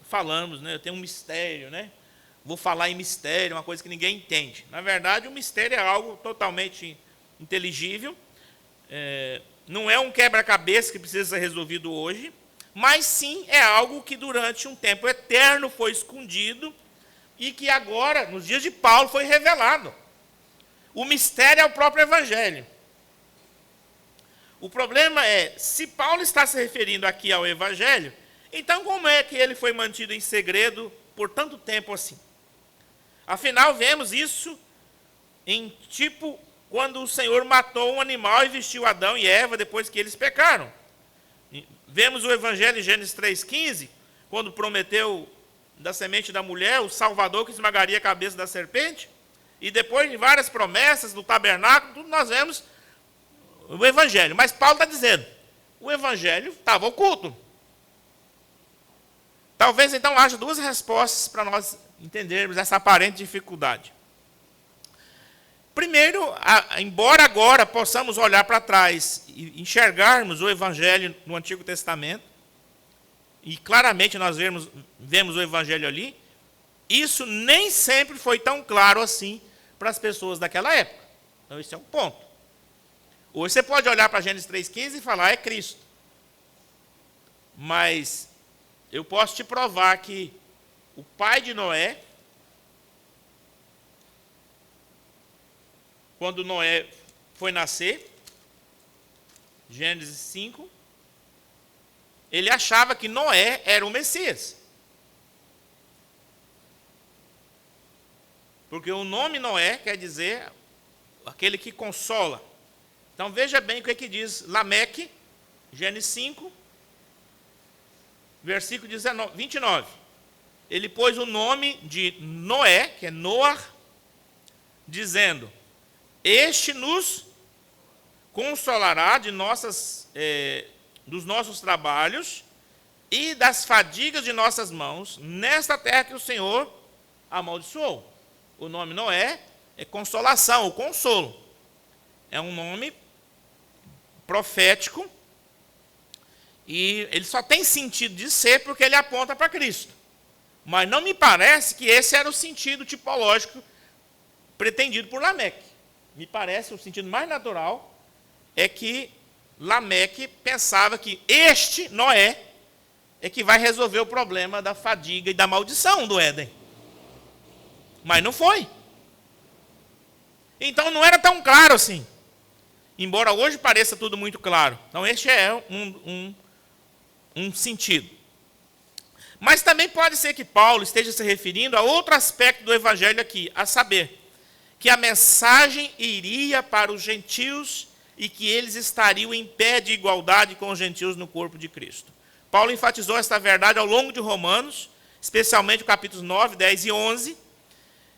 falamos, né? Eu tenho um mistério, né? Vou falar em mistério, uma coisa que ninguém entende. Na verdade, o mistério é algo totalmente inteligível. Não é um quebra-cabeça que precisa ser resolvido hoje, mas sim é algo que durante um tempo eterno foi escondido e que agora, nos dias de Paulo, foi revelado. O mistério é o próprio Evangelho. O problema é, se Paulo está se referindo aqui ao Evangelho, então como é que ele foi mantido em segredo por tanto tempo assim? Afinal, vemos isso em quando o Senhor matou um animal e vestiu Adão e Eva depois que eles pecaram. Vemos o Evangelho em Gênesis 3,15, quando prometeu da semente da mulher o Salvador que esmagaria a cabeça da serpente. E depois de várias promessas do tabernáculo, tudo nós vemos o Evangelho. Mas Paulo está dizendo, o Evangelho estava oculto. Talvez então haja duas respostas para nós entendermos essa aparente dificuldade. Primeiro, embora agora possamos olhar para trás e enxergarmos o Evangelho no Antigo Testamento, e claramente nós vemos o Evangelho ali, isso nem sempre foi tão claro assim para as pessoas daquela época. Então, esse é um ponto. Hoje você pode olhar para Gênesis 3,15 e falar, é Cristo. Mas eu posso te provar que o pai de Noé, quando Noé foi nascer, Gênesis 5, ele achava que Noé era o Messias. Porque o nome Noé quer dizer aquele que consola. Então veja bem o que diz Lameque, Gênesis 5, versículo 29. ele pôs o nome de Noé, que é Noar, dizendo: este nos consolará dos nossos trabalhos e das fadigas de nossas mãos, nesta terra que o Senhor amaldiçoou. O nome Noé é consolação, ou consolo. É um nome profético, e ele só tem sentido de ser porque ele aponta para Cristo. Mas não me parece que esse era o sentido tipológico pretendido por Lameque. Me parece o sentido mais natural é que Lameque pensava que este Noé é que vai resolver o problema da fadiga e da maldição do Éden. Mas não foi. Então não era tão claro assim. Embora hoje pareça tudo muito claro. Então este é um sentido. Mas também pode ser que Paulo esteja se referindo a outro aspecto do evangelho aqui, a saber, que a mensagem iria para os gentios e que eles estariam em pé de igualdade com os gentios no corpo de Cristo. Paulo enfatizou esta verdade ao longo de Romanos, especialmente capítulos 9, 10 e 11.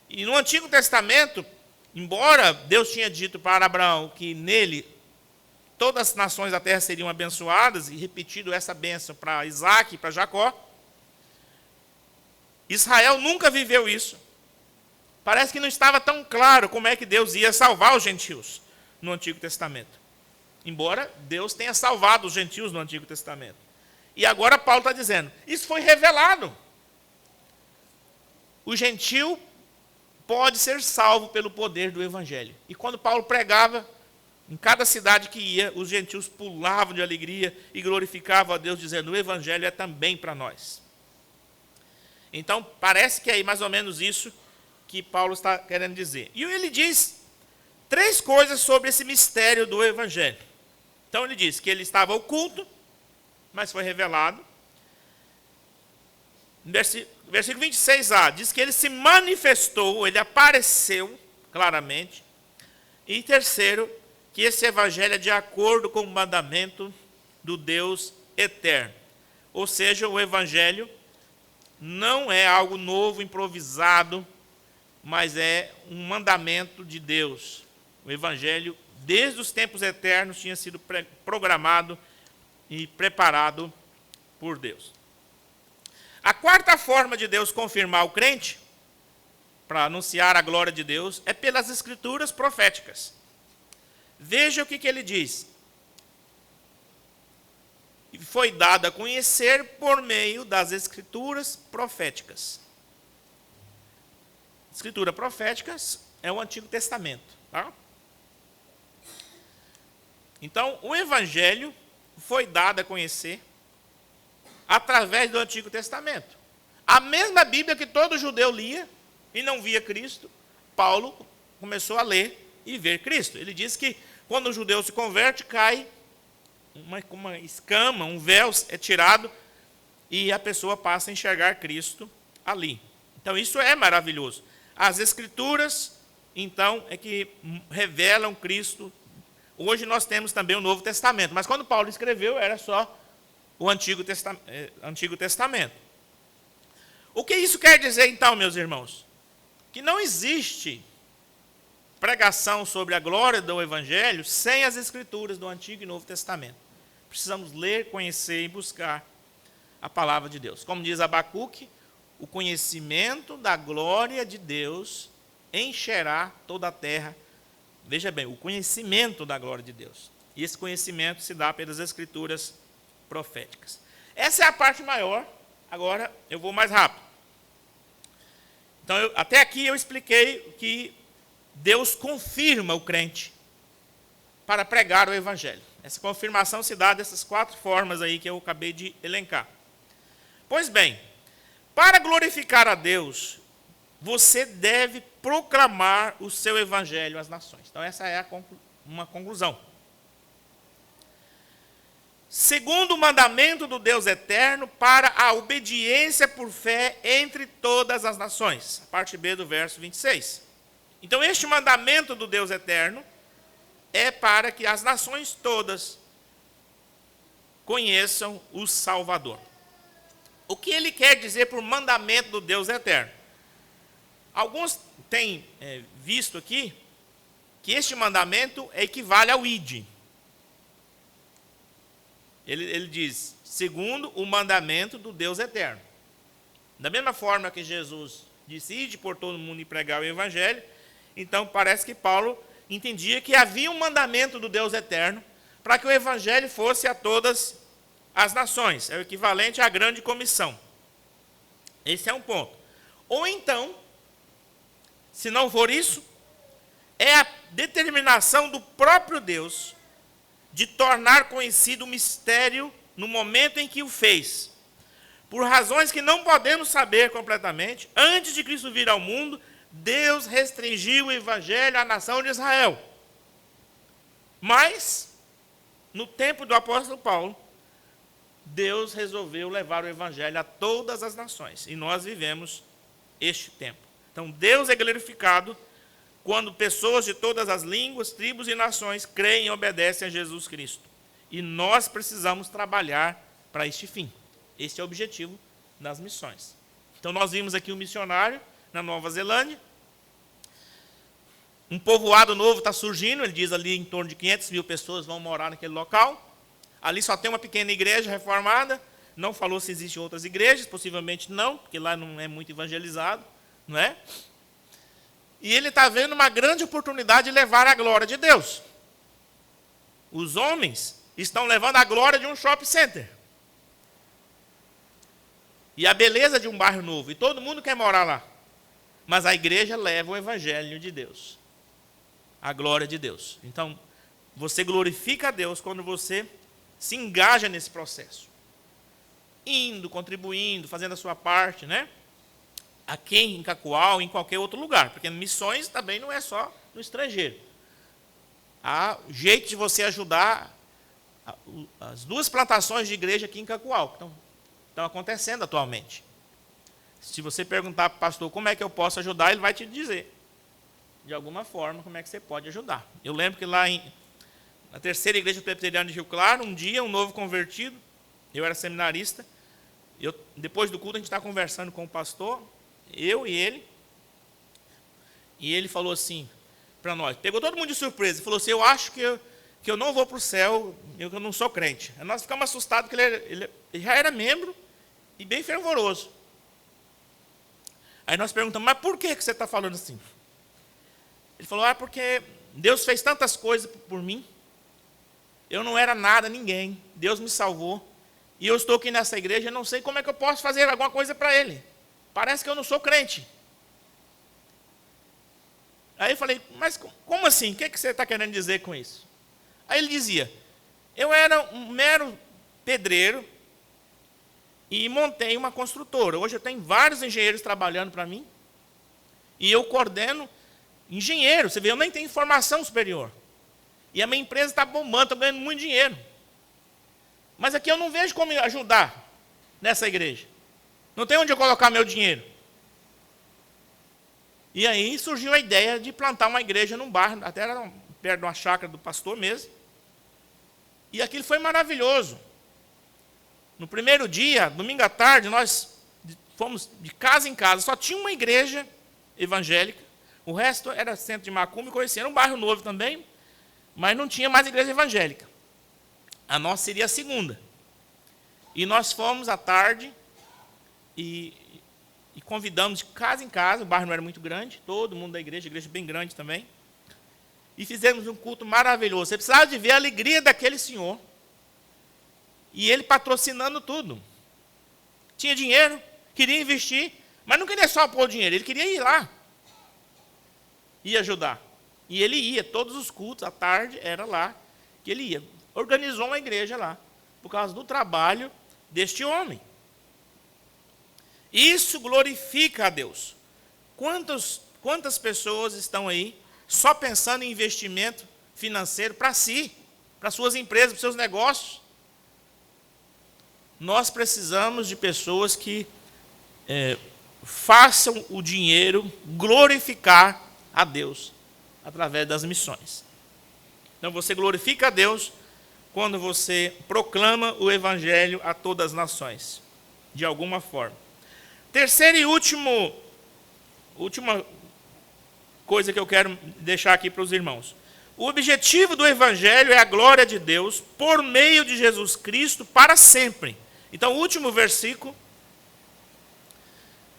E no Antigo Testamento, embora Deus tinha dito para Abraão que nele todas as nações da terra seriam abençoadas, e repetido essa bênção para Isaac e para Jacó, Israel nunca viveu isso. Parece que não estava tão claro como é que Deus ia salvar os gentios no Antigo Testamento. Embora Deus tenha salvado os gentios no Antigo Testamento. E agora Paulo está dizendo, isso foi revelado. O gentio pode ser salvo pelo poder do evangelho. E quando Paulo pregava, em cada cidade que ia, os gentios pulavam de alegria e glorificavam a Deus, dizendo, o evangelho é também para nós. Então, parece que é aí mais ou menos isso que Paulo está querendo dizer. E ele diz 3 coisas sobre esse mistério do evangelho. Então, ele diz que ele estava oculto, mas foi revelado. Versículo 26a, diz que ele se manifestou, ele apareceu claramente. E terceiro, que esse evangelho é de acordo com o mandamento do Deus eterno. Ou seja, o evangelho não é algo novo, improvisado, mas é um mandamento de Deus. O evangelho, desde os tempos eternos, tinha sido programado e preparado por Deus. A quarta forma de Deus confirmar o crente, para anunciar a glória de Deus, é pelas escrituras proféticas. Veja o que ele diz. Foi dado a conhecer por meio das escrituras proféticas. Escritura profética é o Antigo Testamento. Tá? Então, o Evangelho foi dado a conhecer através do Antigo Testamento. A mesma Bíblia que todo judeu lia e não via Cristo, Paulo começou a ler e ver Cristo. Ele diz que quando o judeu se converte, cai uma escama, um véu é tirado e a pessoa passa a enxergar Cristo ali. Então, isso é maravilhoso. As Escrituras, então, é que revelam Cristo. Hoje nós temos também o Novo Testamento, mas quando Paulo escreveu, era só o Antigo Testamento. O que isso quer dizer, então, meus irmãos? Que não existe pregação sobre a glória do Evangelho sem as Escrituras do Antigo e Novo Testamento. Precisamos ler, conhecer e buscar a palavra de Deus. Como diz Abacuque, o conhecimento da glória de Deus encherá toda a terra. Veja bem, o conhecimento da glória de Deus. E esse conhecimento se dá pelas Escrituras proféticas. Essa é a parte maior. Agora eu vou mais rápido. Então, até aqui eu expliquei que Deus confirma o crente para pregar o Evangelho. Essa confirmação se dá dessas 4 formas aí que eu acabei de elencar. Pois bem, para glorificar a Deus, você deve proclamar o seu Evangelho às nações. Então, essa é uma conclusão. Segundo o mandamento do Deus eterno, para a obediência por fé entre todas as nações. A parte B do verso 26. Então, este mandamento do Deus eterno é para que as nações todas conheçam o Salvador. o que ele quer dizer por mandamento do Deus eterno? Alguns têm visto aqui que este mandamento equivale ao ide. Ele diz, segundo o mandamento do Deus eterno. Da mesma forma que Jesus disse, ide por todo mundo e pregar o evangelho, então parece que Paulo entendia que havia um mandamento do Deus eterno para que o evangelho fosse a todas as nações. É o equivalente à grande comissão. Esse é um ponto. Ou então, se não for isso, é a determinação do próprio Deus de tornar conhecido o mistério no momento em que o fez. Por razões que não podemos saber completamente, antes de Cristo vir ao mundo, Deus restringiu o evangelho à nação de Israel. Mas, no tempo do apóstolo Paulo, Deus resolveu levar o evangelho a todas as nações. E nós vivemos este tempo. Então, Deus é glorificado quando pessoas de todas as línguas, tribos e nações creem e obedecem a Jesus Cristo. E nós precisamos trabalhar para este fim. Este é o objetivo das missões. Então, nós vimos aqui um missionário na Nova Zelândia. Um povoado novo está surgindo, ele diz ali em torno de 500 mil pessoas vão morar naquele local. Ali só tem uma pequena igreja reformada. Não falou se existem outras igrejas, possivelmente não, porque lá não é muito evangelizado, não é? E ele está vendo uma grande oportunidade de levar a glória de Deus. Os homens estão levando a glória de um shopping center. E a beleza de um bairro novo. E todo mundo quer morar lá. Mas a igreja leva o evangelho de Deus. A glória de Deus. Então, você glorifica a Deus quando você se engaja nesse processo. Indo, contribuindo, fazendo a sua parte, né? Aqui em Cacoal, em qualquer outro lugar. Porque missões também não é só no estrangeiro. Há jeito de você ajudar as 2 plantações de igreja aqui em Cacoal, que estão acontecendo atualmente. Se você perguntar para o pastor como é que eu posso ajudar, ele vai te dizer, de alguma forma, como é que você pode ajudar. Eu lembro que lá na terceira igreja presbiteriana de Rio Claro, um dia, um novo convertido, eu era seminarista, depois do culto a gente estava conversando com o pastor, eu e ele falou assim para nós, pegou todo mundo de surpresa, e falou assim, eu acho que eu não vou para o céu, eu não sou crente. Aí nós ficamos assustados, porque ele já era membro e bem fervoroso. Aí nós perguntamos, mas por que você está falando assim? Ele falou, porque Deus fez tantas coisas por mim, eu não era nada, ninguém, Deus me salvou, e eu estou aqui nessa igreja, eu não sei como é que eu posso fazer alguma coisa para Ele. Parece que eu não sou crente. Aí eu falei, mas como assim? O que você está querendo dizer com isso? Aí ele dizia, eu era um mero pedreiro e montei uma construtora. Hoje eu tenho vários engenheiros trabalhando para mim e eu coordeno engenheiros. Você vê, eu nem tenho formação superior. E a minha empresa está bombando, estou ganhando muito dinheiro. Mas aqui eu não vejo como ajudar nessa igreja. Não tem onde eu colocar meu dinheiro. E aí surgiu a ideia de plantar uma igreja num bairro, até era perto de uma chácara do pastor mesmo. E aquilo foi maravilhoso. No primeiro dia, domingo à tarde, nós fomos de casa em casa. Só tinha uma igreja evangélica. O resto era centro de Macumba, conhecia. Era um bairro novo também, mas não tinha mais igreja evangélica. A nossa seria a segunda. E nós fomos à tarde e convidamos de casa em casa. O bairro não era muito grande, todo mundo da igreja bem grande também. E fizemos um culto maravilhoso. Você precisava de ver a alegria daquele senhor. E ele patrocinando tudo. Tinha dinheiro, queria investir, mas não queria só pôr dinheiro, ele queria ir lá. E ajudar. E ele ia, todos os cultos, à tarde, era lá que ele ia. Organizou uma igreja lá, por causa do trabalho deste homem. Isso glorifica a Deus. Quantas pessoas estão aí só pensando em investimento financeiro para si, para suas empresas, para seus negócios? Nós precisamos de pessoas que façam o dinheiro glorificar a Deus através das missões. Então você glorifica a Deus quando você proclama o evangelho a todas as nações. de alguma forma. Terceira e última coisa que eu quero deixar aqui para os irmãos. O objetivo do Evangelho é a glória de Deus por meio de Jesus Cristo para sempre. Então, o último versículo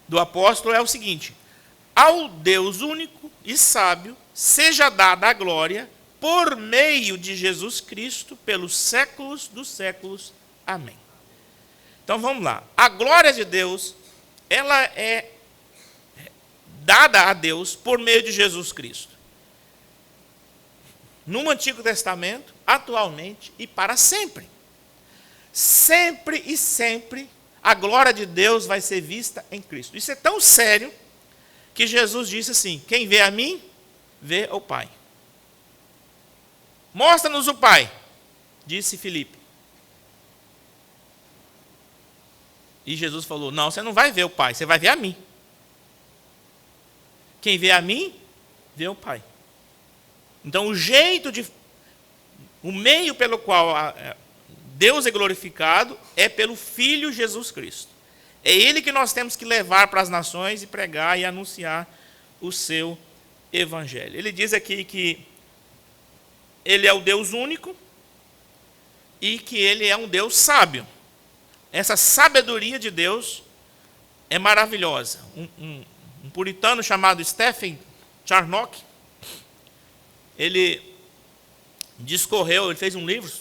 do apóstolo é o seguinte: ao Deus único e sábio seja dada a glória por meio de Jesus Cristo pelos séculos dos séculos. Amém. Então vamos lá. A glória de Deus, ela é dada a Deus por meio de Jesus Cristo. No Antigo Testamento, atualmente e para sempre. Sempre e sempre a glória de Deus vai ser vista em Cristo. Isso é tão sério que Jesus disse assim: quem vê a mim, vê o Pai. Mostra-nos o Pai, disse Filipe. E Jesus falou: não, você não vai ver o Pai, você vai ver a mim. Quem vê a mim, vê o Pai. Então, o meio pelo qual Deus é glorificado é pelo Filho Jesus Cristo. É Ele que nós temos que levar para as nações e pregar e anunciar o seu Evangelho. Ele diz aqui que Ele é o Deus único e que Ele é um Deus sábio. Essa sabedoria de Deus é maravilhosa. Um puritano chamado Stephen Charnock, ele discorreu, ele fez um livro,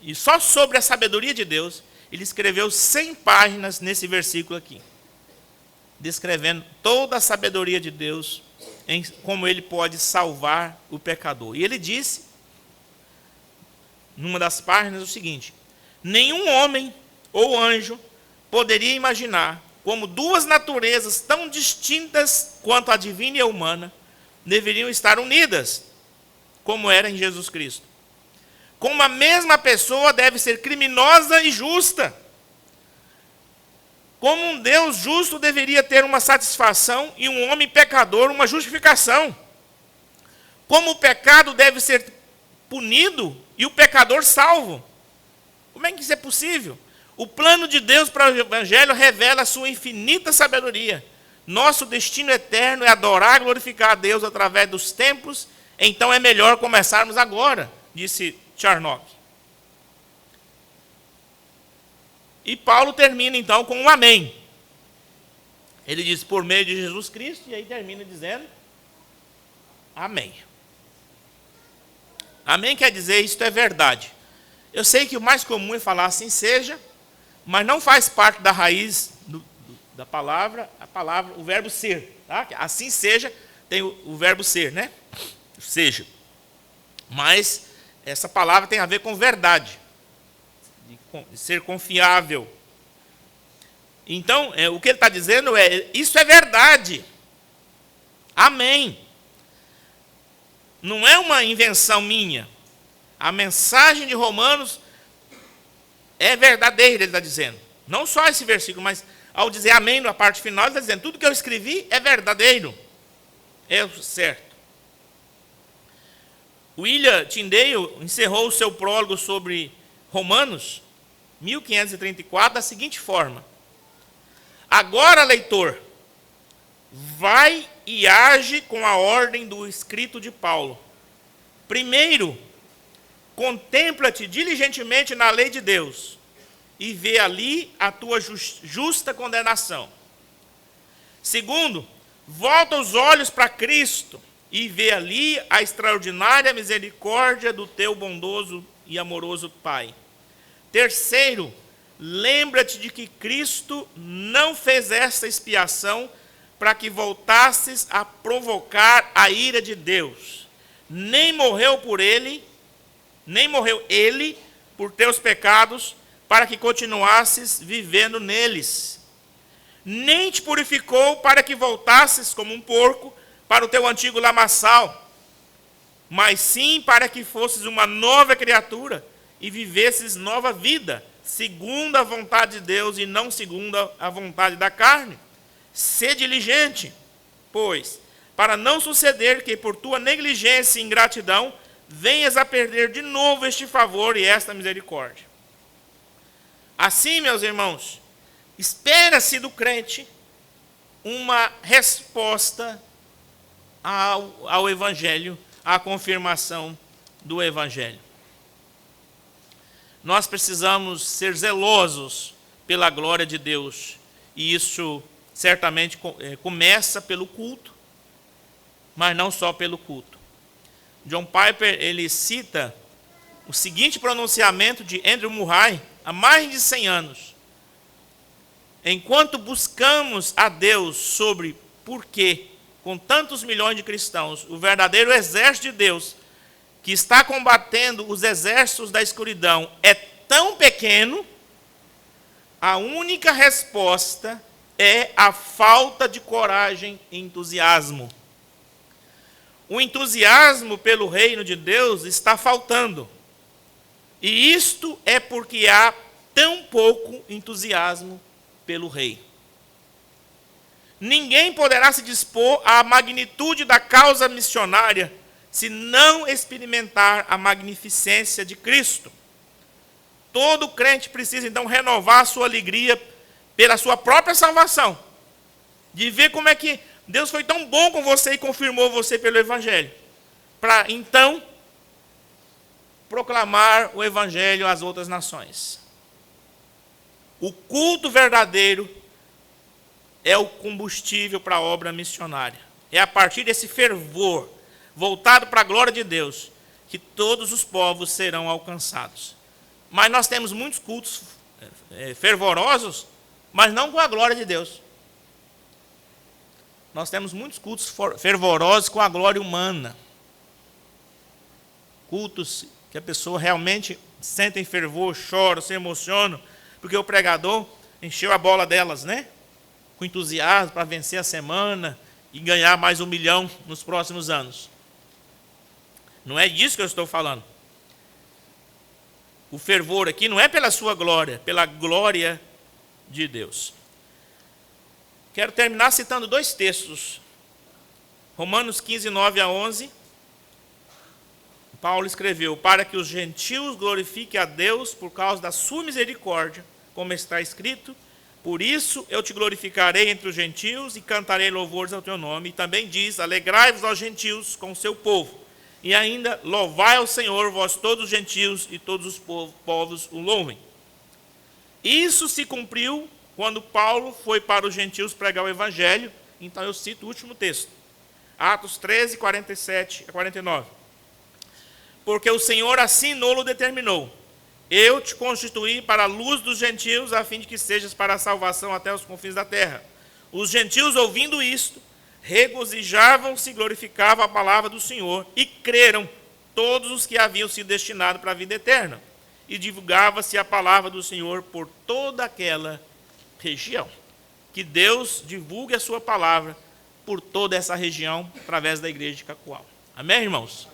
e só sobre a sabedoria de Deus, ele escreveu 100 páginas nesse versículo aqui, descrevendo toda a sabedoria de Deus, em como Ele pode salvar o pecador. E ele disse, numa das páginas, o seguinte: nenhum homem ou anjo poderia imaginar como duas naturezas tão distintas quanto a divina e a humana deveriam estar unidas, como era em Jesus Cristo. Como a mesma pessoa deve ser criminosa e justa. Como um Deus justo deveria ter uma satisfação e um homem pecador uma justificação. Como o pecado deve ser punido e o pecador salvo. Como é que isso é possível? O plano de Deus para o Evangelho revela a sua infinita sabedoria. Nosso destino eterno é adorar e glorificar a Deus através dos tempos, então é melhor começarmos agora, disse Charnock. E Paulo termina então com um amém. Ele diz por meio de Jesus Cristo, e aí termina dizendo amém. Amém quer dizer isto é verdade. Eu sei que o mais comum é falar assim seja, mas não faz parte da raiz da palavra, o verbo ser. Tá? Assim seja, tem o verbo ser, né? Seja. Mas essa palavra tem a ver com verdade, de ser confiável. Então, o que ele está dizendo é, isso é verdade. Amém. Não é uma invenção minha. A mensagem de Romanos é verdadeira, ele está dizendo. Não só esse versículo, mas ao dizer amém na parte final, ele está dizendo, tudo que eu escrevi é verdadeiro. É o certo. William Tyndale encerrou o seu prólogo sobre Romanos, 1534, da seguinte forma: agora, leitor, vai e age com a ordem do escrito de Paulo. Primeiro, contempla-te diligentemente na lei de Deus e vê ali a tua justa condenação. Segundo, volta os olhos para Cristo e vê ali a extraordinária misericórdia do teu bondoso e amoroso Pai. Terceiro, lembra-te de que Cristo não fez esta expiação para que voltasses a provocar a ira de Deus. Nem morreu ele por teus pecados, para que continuasses vivendo neles. Nem te purificou para que voltasses como um porco para o teu antigo lamaçal, mas sim para que fosses uma nova criatura e vivesses nova vida, segundo a vontade de Deus e não segundo a vontade da carne. Sê diligente, pois, para não suceder que por tua negligência e ingratidão venhas a perder de novo este favor e esta misericórdia. Assim, meus irmãos, espera-se do crente uma resposta ao Evangelho, à confirmação do Evangelho. Nós precisamos ser zelosos pela glória de Deus, e isso certamente começa pelo culto, mas não só pelo culto. John Piper, ele cita o seguinte pronunciamento de Andrew Murray há mais de 100 anos. Enquanto buscamos a Deus sobre por que, com tantos milhões de cristãos, o verdadeiro exército de Deus, que está combatendo os exércitos da escuridão, é tão pequeno, a única resposta é a falta de coragem e entusiasmo. O entusiasmo pelo reino de Deus está faltando. E isto é porque há tão pouco entusiasmo pelo rei. Ninguém poderá se dispor à magnitude da causa missionária se não experimentar a magnificência de Cristo. Todo crente precisa, então, renovar a sua alegria pela sua própria salvação, de ver como é que Deus foi tão bom com você e confirmou você pelo Evangelho, para, então, proclamar o Evangelho às outras nações. O culto verdadeiro é o combustível para a obra missionária. É a partir desse fervor voltado para a glória de Deus que todos os povos serão alcançados. Mas nós temos muitos cultos fervorosos, mas não com a glória de Deus. Nós temos muitos cultos fervorosos com a glória humana. Cultos que a pessoa realmente sente em fervor, chora, se emociona, porque o pregador encheu a bola delas, né? Com entusiasmo para vencer a semana e ganhar mais 1 milhão nos próximos anos. Não é disso que eu estou falando. O fervor aqui não é pela sua glória, pela glória de Deus. Quero terminar citando 2 textos. Romanos 15, 9 a 11. Paulo escreveu: para que os gentios glorifiquem a Deus por causa da sua misericórdia, como está escrito, por isso eu te glorificarei entre os gentios e cantarei louvores ao teu nome. E também diz: alegrai-vos aos gentios com o seu povo. E ainda, louvai ao Senhor, vós todos os gentios, e todos os povos o louvem. Isso se cumpriu quando Paulo foi para os gentios pregar o Evangelho. Então eu cito o último texto. Atos 13, 47 a 49. Porque o Senhor assim nolo determinou. Eu te constituí para a luz dos gentios, a fim de que sejas para a salvação até os confins da terra. Os gentios, ouvindo isto, regozijavam-se e glorificavam a palavra do Senhor, e creram todos os que haviam sido destinados para a vida eterna. E divulgava-se a palavra do Senhor por toda aquela região. Que Deus divulgue a sua palavra por toda essa região, através da igreja de Cacoal. Amém, irmãos?